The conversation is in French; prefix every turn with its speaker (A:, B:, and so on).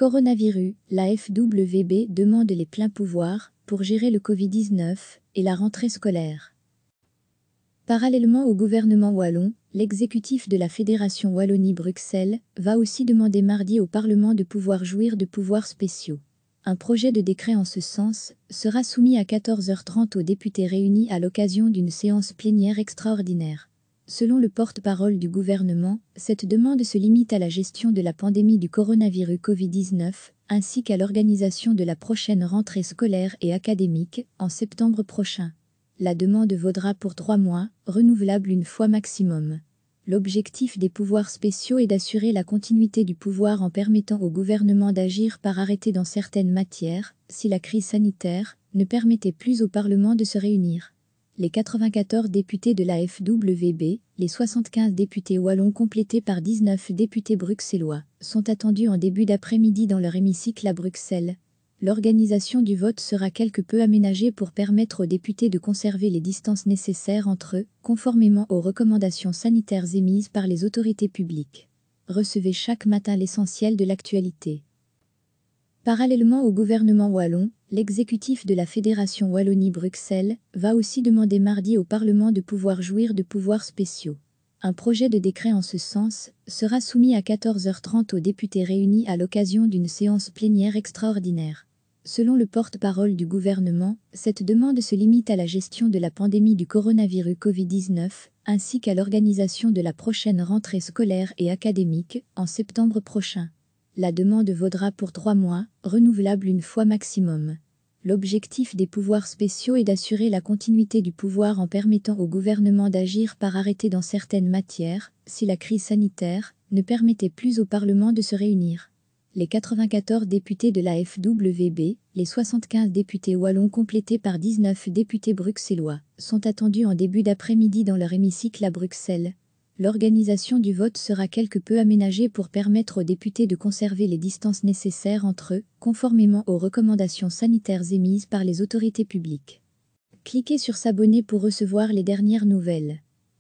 A: Coronavirus, la FWB demande les pleins pouvoirs pour gérer le Covid-19 et la rentrée scolaire. Parallèlement au gouvernement wallon, l'exécutif de la Fédération Wallonie-Bruxelles va aussi demander mardi au Parlement de pouvoir jouir de pouvoirs spéciaux. Un projet de décret en ce sens sera soumis à 14h30 aux députés réunis à l'occasion d'une séance plénière extraordinaire. Selon le porte-parole du gouvernement, cette demande se limite à la gestion de la pandémie du coronavirus Covid-19, ainsi qu'à l'organisation de la prochaine rentrée scolaire et académique, en septembre prochain. La demande vaudra pour 3 mois, renouvelable une fois maximum. L'objectif des pouvoirs spéciaux est d'assurer la continuité du pouvoir en permettant au gouvernement d'agir par arrêté dans certaines matières, si la crise sanitaire ne permettait plus au Parlement de se réunir. Les 94 députés de la FWB, les 75 députés wallons complétés par 19 députés bruxellois, sont attendus en début d'après-midi dans leur hémicycle à Bruxelles. L'organisation du vote sera quelque peu aménagée pour permettre aux députés de conserver les distances nécessaires entre eux, conformément aux recommandations sanitaires émises par les autorités publiques. Recevez chaque matin l'essentiel de l'actualité. Parallèlement au gouvernement wallon, l'exécutif de la Fédération Wallonie-Bruxelles va aussi demander mardi au Parlement de pouvoir jouir de pouvoirs spéciaux. Un projet de décret en ce sens sera soumis à 14h30 aux députés réunis à l'occasion d'une séance plénière extraordinaire. Selon le porte-parole du gouvernement, cette demande se limite à la gestion de la pandémie du coronavirus Covid-19, ainsi qu'à l'organisation de la prochaine rentrée scolaire et académique, en septembre prochain. La demande vaudra pour 3 mois, renouvelable une fois maximum. L'objectif des pouvoirs spéciaux est d'assurer la continuité du pouvoir en permettant au gouvernement d'agir par arrêté dans certaines matières, si la crise sanitaire ne permettait plus au Parlement de se réunir. Les 94 députés de la FWB, les 75 députés wallons complétés par 19 députés bruxellois, sont attendus en début d'après-midi dans leur hémicycle à Bruxelles. L'organisation du vote sera quelque peu aménagée pour permettre aux députés de conserver les distances nécessaires entre eux, conformément aux recommandations sanitaires émises par les autorités publiques. Cliquez sur s'abonner pour recevoir les dernières nouvelles.